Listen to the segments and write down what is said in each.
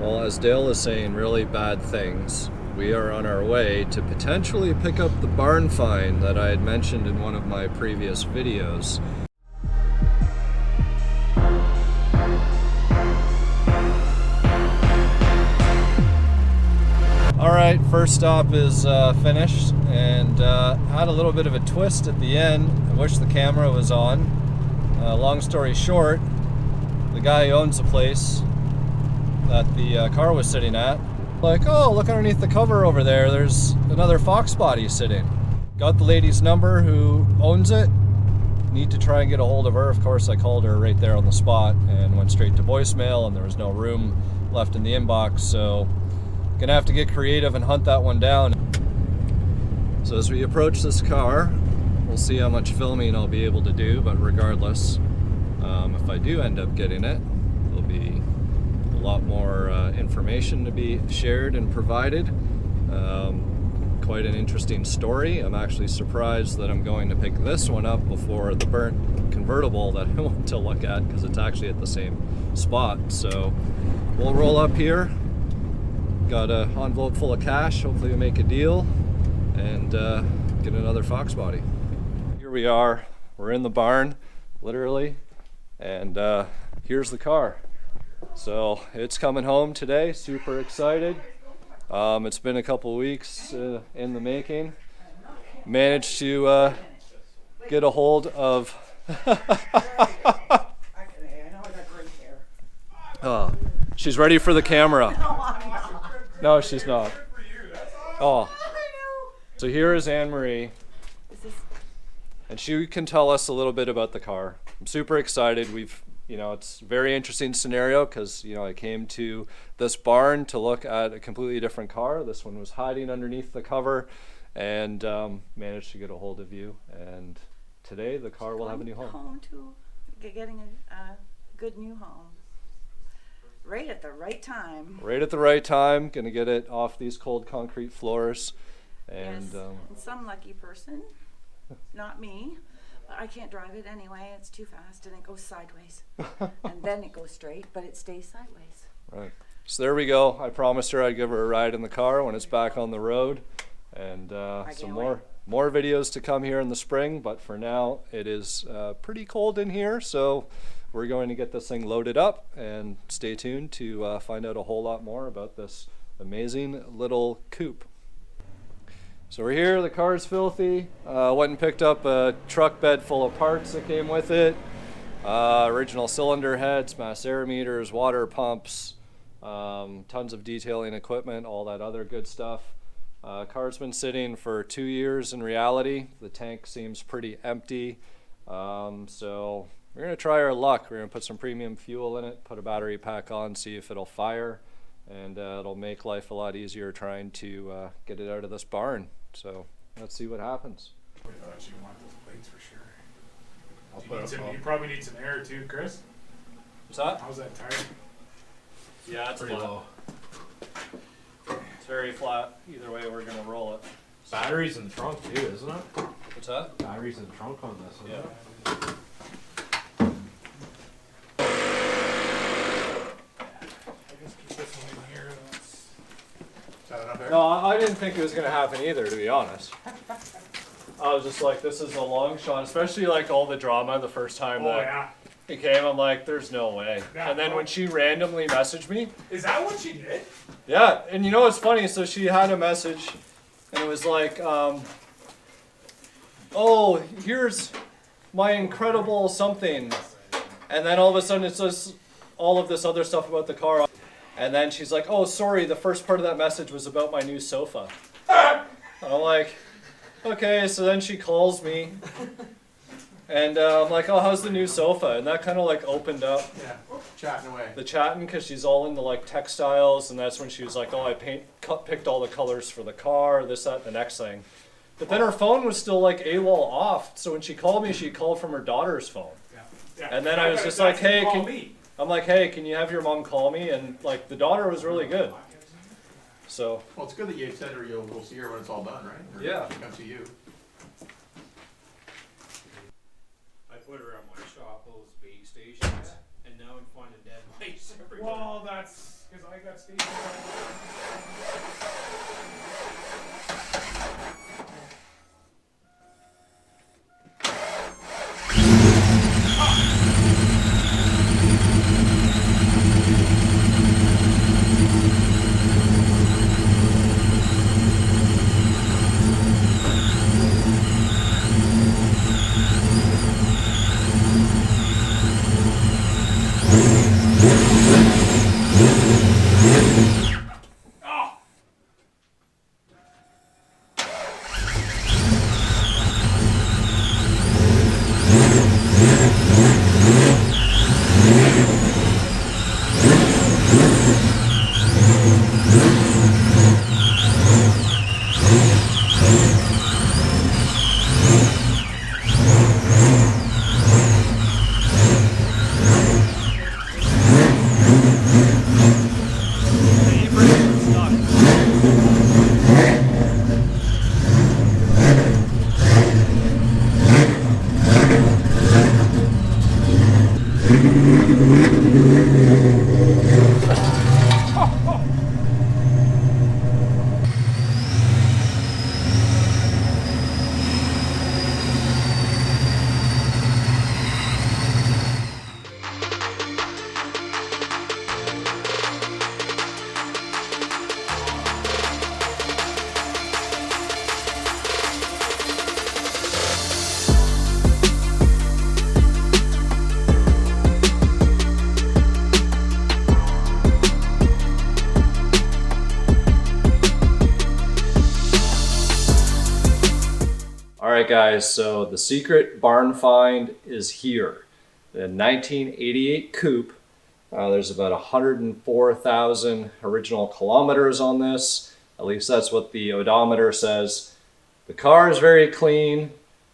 Well, as Dale is saying really bad things, we are on our way to potentially pick up the barn find that I had mentioned in one of my previous videos. Alright, first stop is finished, and had a little bit of a twist at the end. I wish the camera was on. Long story short, the guy who owns the place that the car was sitting at, like, oh, look underneath the cover over there, there's another Foxbody sitting. Got the lady's number who owns it. Need to try and get a hold of her. Of course, I called her right there on the spot and went straight to voicemail, and there was no room left in the inbox, so gonna have to get creative and hunt that one down. So as we approach this car, we'll see how much filming I'll be able to do, but regardless, if I do end up getting it, there'll be a lot more information to be shared and provided. Quite an interesting story. I'm actually surprised that I'm going to pick this one up before the burnt convertible that I want to look at, because it's actually at the same spot. So we'll roll up here. Got an envelope full of cash. Hopefully we make a deal and get another Foxbody. Here we are. We're in the barn, literally, and here's the car. So it's coming home today. Super excited. It's been a couple weeks in the making. Managed to get a hold of oh, she's ready for the camera. No, she's not. Oh. So here is Anne-Marie. And she can tell us a little bit about the car. I'm super excited. It's a very interesting scenario because, I came to this barn to look at a completely different car. This one was hiding underneath the cover, and managed to get a hold of you. And today the car will have a new home. Getting a good new home. Right at the right time. Right at the right time. Gonna get it off these cold concrete floors. And, yes. And some lucky person, not me, but I can't drive it anyway. It's too fast and it goes sideways. And then it goes straight, but it stays sideways. Right. So there we go. I promised her I'd give her a ride in the car when it's back on the road. And some more videos to come here in the spring. But for now, it is pretty cold in here. So we're going to get this thing loaded up, and stay tuned to find out a whole lot more about this amazing little coupe. So we're here, the car's filthy. Went and picked up a truck bed full of parts that came with it. Original cylinder heads, mass air meters, water pumps, tons of detailing equipment, all that other good stuff. Car's been sitting for 2 years in reality. The tank seems pretty empty. So we're going to try our luck. We're going to put some premium fuel in it, put a battery pack on, see if it'll fire, and it'll make life a lot easier trying to get it out of this barn. So let's see what happens. I actually want those plates for sure. You probably need some air too, Chris. What's that? How's that tire? Yeah, it's pretty flat. low. It's very flat. Either way, we're going to roll it. Batteries in the trunk too, isn't it? What's that? Batteries in the trunk on this, isn't it? No, I didn't think it was going to happen either, to be honest. I was just like, this is a long shot, especially like all the drama the first time it came. I'm like, there's no way. And then when she randomly messaged me. Is that what she did? Yeah, and you know what's funny? So she had a message, and it was like, oh, here's my incredible something. And then all of a sudden it's just all of this other stuff about the car. And then she's like, oh, sorry, the first part of that message was about my new sofa. And I'm like, okay, so then she calls me. And I'm like, oh, how's the new sofa? And that kind of like opened up Chatting away. the chatting, because she's all into like textiles. And that's when she was like, oh, I picked all the colors for the car, this, that, and the next thing. But then her phone was still like AWOL off. So when she called me, she called from her daughter's phone. And then I was just like, hey, can you have your mom call me? And like the daughter was really good. So. Well, it's good that you said we'll see her when it's all done, right? Or yeah. She comes to you. I put her on my shop, those bait stations, and now I'm finding dead mice everywhere. Well, that's because I got stationed. Alright guys, so the secret barn find is here. The 1988 Coupe. There's about 104,000 original kilometers on this. At least that's what the odometer says. The car is very clean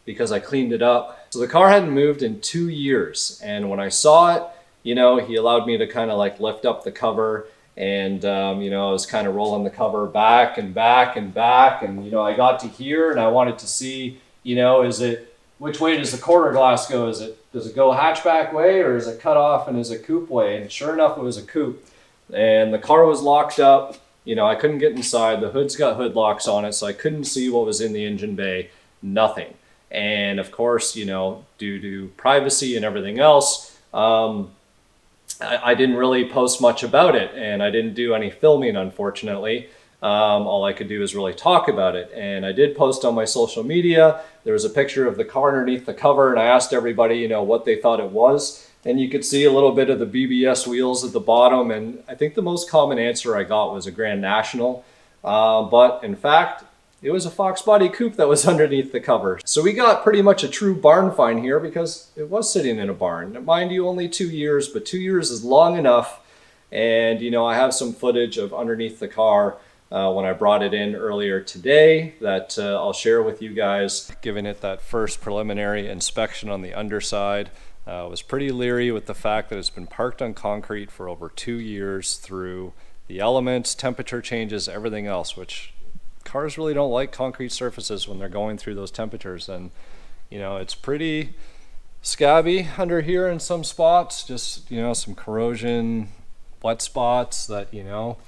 because I cleaned it up. So the car hadn't moved in 2 years, and when I saw it, you know, he allowed me to kind of like lift up the cover, and you know, I was kind of rolling the cover back and back and back, and you know, I got to here and I wanted to see, you know, which way does the quarter glass go? Does it go hatchback way, or is it cut off and is it coupe way? And sure enough, it was a coupe, and the car was locked up. You know, I couldn't get inside. The hood's got hood locks on it, so I couldn't see what was in the engine bay. Nothing. And of course, you know, due to privacy and everything else, I didn't really post much about it, and I didn't do any filming, unfortunately. All I could do is really talk about it. And I did post on my social media. There was a picture of the car underneath the cover, and I asked everybody, you know, what they thought it was. And you could see a little bit of the BBS wheels at the bottom. And I think the most common answer I got was a Grand National. But in fact, it was a Foxbody coupe that was underneath the cover. So we got pretty much a true barn find here because it was sitting in a barn. Mind you, only 2 years, but 2 years is long enough. And, you know, I have some footage of underneath the car when I brought it in earlier today that I'll share with you guys. Giving it that first preliminary inspection on the underside. Was pretty leery with the fact that it's been parked on concrete for over 2 years through the elements, temperature changes, everything else, which cars really don't like concrete surfaces when they're going through those temperatures. And you know, it's pretty scabby under here in some spots, just, you know, some corrosion, wet spots that, you know,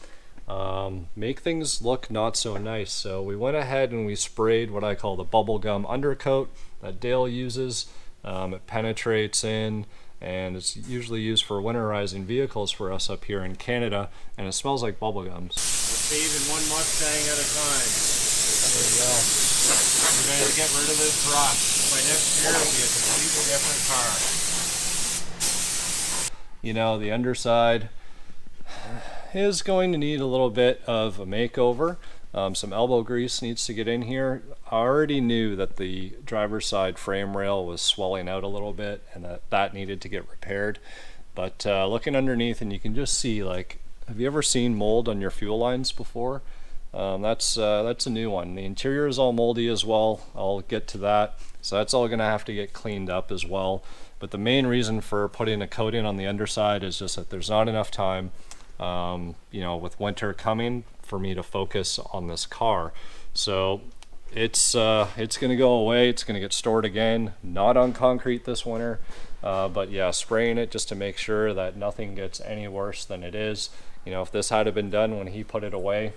make things look not so nice. So we went ahead and we sprayed what I call the bubblegum undercoat that Dale uses. It penetrates in, and it's usually used for winterizing vehicles for us up here in Canada, and it smells like bubblegum. Saving one Mustang at a time. There you go. We're going to get rid of this rust. By next year, it'll be a completely different car. You know, the underside is going to need a little bit of a makeover. Some elbow grease needs to get in here. I already knew that the driver's side frame rail was swelling out a little bit and that needed to get repaired. But looking underneath, and you can just see, like, have you ever seen mold on your fuel lines before? That's a new one. The interior is all moldy as well. I'll get to that. So that's all gonna have to get cleaned up as well. But the main reason for putting a coating on the underside is just that there's not enough time, you know, with winter coming, for me to focus on this car. So it's gonna go away. It's gonna get stored again, not on concrete this winter. But yeah, spraying it just to make sure that nothing gets any worse than it is. You know, if this had been done when he put it away,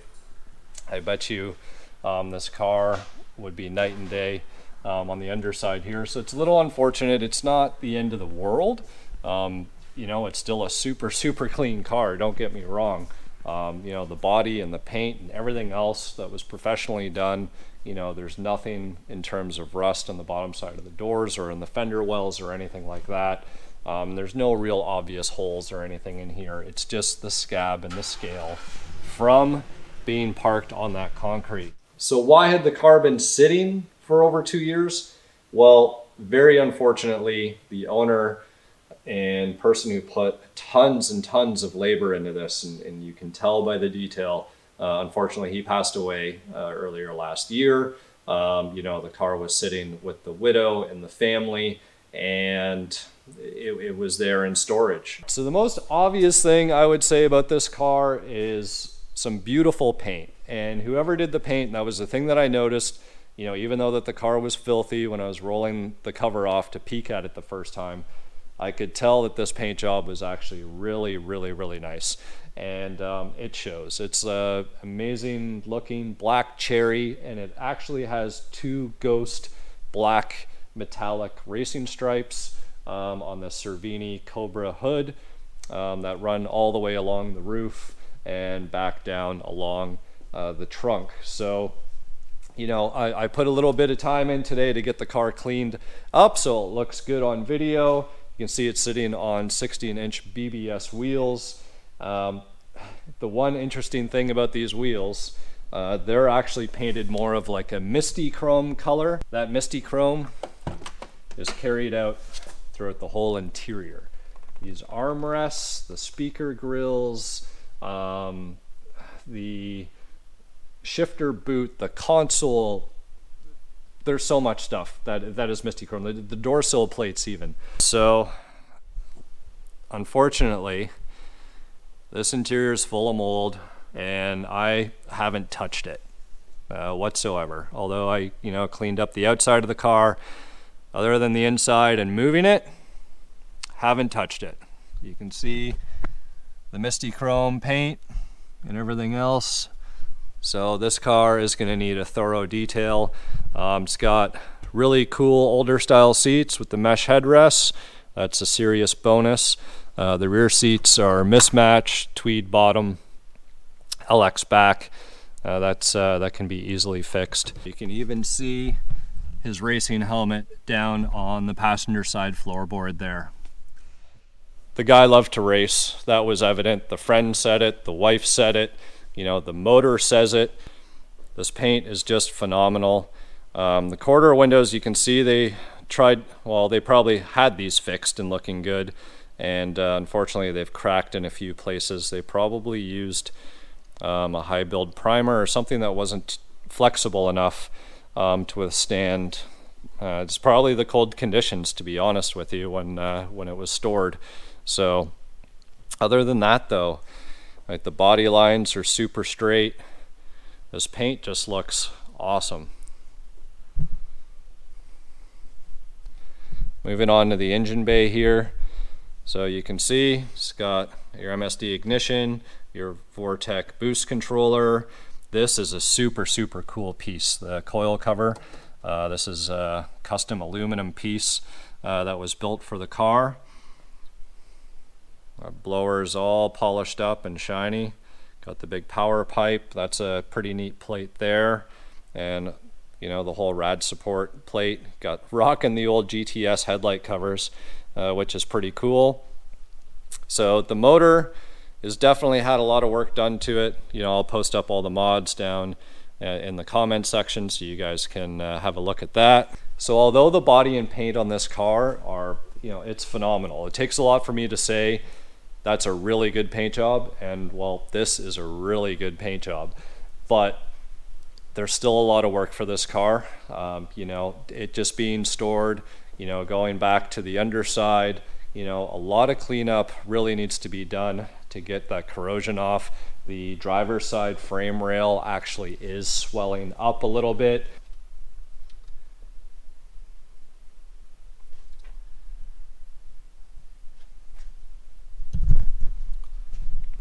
I bet you this car would be night and day on the underside here. So it's a little unfortunate. It's not the end of the world. You know, it's still a super clean car, don't get me wrong. You know, the body and the paint and everything else that was professionally done, you know, there's nothing in terms of rust on the bottom side of the doors or in the fender wells or anything like that. There's no real obvious holes or anything in here. It's just the scab and the scale from being parked on that concrete. So why had the car been sitting for over 2 years? Well, very unfortunately, the owner and person who put tons and tons of labor into this, and you can tell by the detail, unfortunately he passed away earlier last year. You know, the car was sitting with the widow and the family, and it was there in storage. So the most obvious thing I would say about this car is some beautiful paint. And whoever did the paint, that was the thing that I noticed, you know, even though that the car was filthy when I was rolling the cover off to peek at it the first time, I could tell that this paint job was actually really nice. And it shows. It's amazing looking black cherry, and it actually has 2 ghost black metallic racing stripes on the Cervini Cobra hood that run all the way along the roof and back down along the trunk. So, you know, I put a little bit of time in today to get the car cleaned up so it looks good on video. You can see it's sitting on 16-inch BBS wheels. The one interesting thing about these wheels, they're actually painted more of like a misty chrome color. That misty chrome is carried out throughout the whole interior. These armrests, the speaker grills, the shifter boot, the console, there's so much stuff that is misty chrome, the door sill plates even. So unfortunately this interior is full of mold and I haven't touched it whatsoever. Although I, you know, cleaned up the outside of the car, other than the inside and moving it, haven't touched it. You can see the misty chrome paint and everything else. So this car is going to need a thorough detail. It's got really cool older style seats with the mesh headrests. That's a serious bonus. The rear seats are mismatched, tweed bottom, LX back. That can be easily fixed. You can even see his racing helmet down on the passenger side floorboard there. The guy loved to race. That was evident. The friend said it, the wife said it, you know, the motor says it. This paint is just phenomenal. The quarter windows, you can see they tried, well, they probably had these fixed and looking good, and unfortunately they've cracked in a few places. They probably used a high build primer or something that wasn't flexible enough to withstand it's probably the cold conditions, to be honest with you, when it was stored. So other than that though, like, the body lines are super straight. This paint just looks awesome. Moving on to the engine bay here. So you can see it's got your MSD ignition, your Vortech boost controller. This is a super cool piece, the coil cover. This is a custom aluminum piece that was built for the car. Our blower's all polished up and shiny. Got the big power pipe. That's a pretty neat plate there. And you know, the whole rad support plate. Got rocking the old GTS headlight covers, which is pretty cool. So the motor has definitely had a lot of work done to it. You know, I'll post up all the mods down in the comment section so you guys can have a look at that. So although the body and paint on this car are, you know, it's phenomenal. It takes a lot for me to say that's a really good paint job, and well, this is a really good paint job, but there's still a lot of work for this car. You know, it just being stored, you know, going back to the underside, you know, a lot of cleanup really needs to be done to get that corrosion off. The driver's side frame rail actually is swelling up a little bit.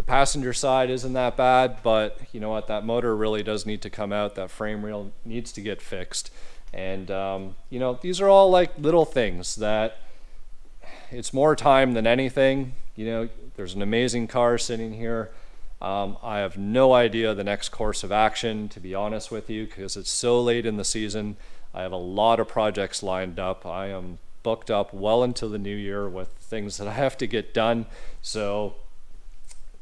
passenger side isn't that bad, but you know what, that motor really does need to come out. That frame rail needs to get fixed. And you know, these are all like little things that it's more time than anything. You know, there's an amazing car sitting here. I have no idea the next course of action, to be honest with you, because it's so late in the season. I have a lot of projects lined up. I am booked up well into the new year with things that I have to get done. So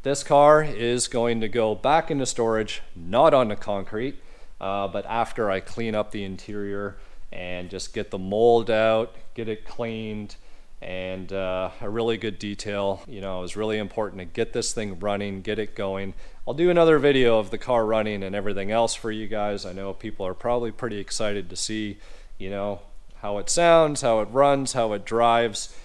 this car is going to go back into storage, not on the concrete, but after I clean up the interior and just get the mold out, get it cleaned, and a really good detail. You know, it was really important to get this thing running, get it going. I'll do another video of the car running and everything else for you guys. I know people are probably pretty excited to see, you know, how it sounds, how it runs, how it drives.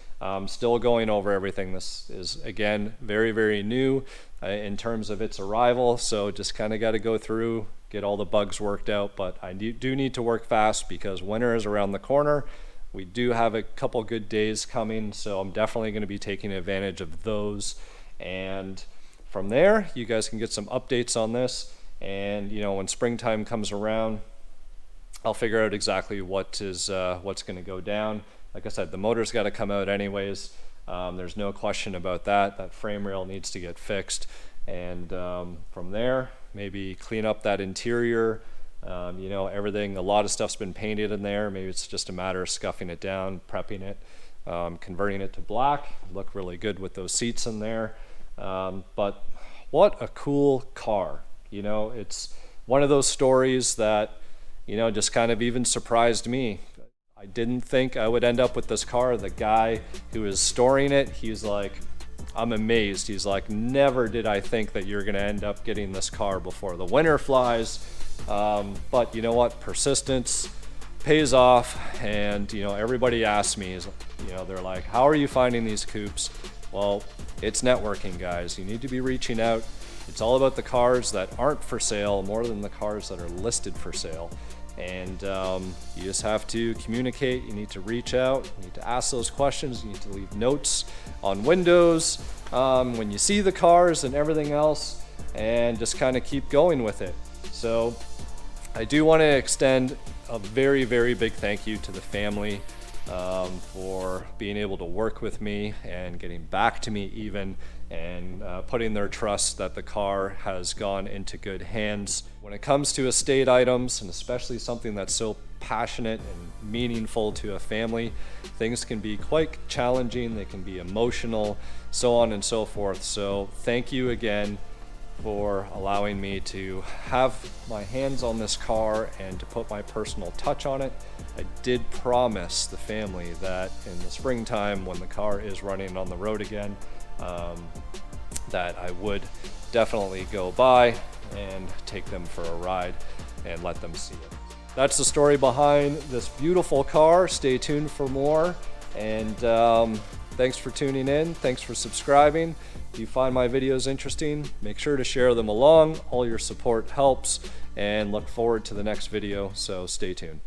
Still going over everything. This is, again, very, very new in terms of its arrival, so just kind of got to go through, get all the bugs worked out. But I do need to work fast because winter is around the corner. We do have a couple good days coming, so I'm definitely going to be taking advantage of those. And from there, you guys can get some updates on this. And you know, when springtime comes around, I'll figure out exactly what's going to go down. Like I said, the motor's got to come out anyways. There's no question about that. That frame rail needs to get fixed. And from there, maybe clean up that interior. You know, everything, a lot of stuff's been painted in there. Maybe it's just a matter of scuffing it down, prepping it, converting it to black. Look really good with those seats in there. But what a cool car. You know, it's one of those stories that, you know, just kind of even surprised me. I didn't think I would end up with this car. The guy who is storing it, he's like, I'm amazed. He's like, never did I think that you're gonna end up getting this car before the winter flies. But you know what, persistence pays off. And you know, everybody asks me, you know, they're like, how are you finding these coupes? Well, it's networking, guys. You need to be reaching out. It's all about the cars that aren't for sale more than the cars that are listed for sale. And you just have to communicate. You need to reach out. You need to ask those questions. You need to leave notes on windows when you see the cars and everything else, and just kind of keep going with it. So I do want to extend a very, very big thank you to the family for being able to work with me and getting back to me even, and putting their trust that the car has gone into good hands. When it comes to estate items, and especially something that's so passionate and meaningful to a family, things can be quite challenging, they can be emotional, so on and so forth. So thank you again for allowing me to have my hands on this car and to put my personal touch on it. I did promise the family that in the springtime, when the car is running on the road again, that I would definitely go by and take them for a ride and let them see it. That's the story behind this beautiful car. Stay tuned for more, and thanks for tuning in. Thanks for subscribing. If you find my videos interesting, make sure to share them along. All your support helps, and look forward to the next video, so stay tuned.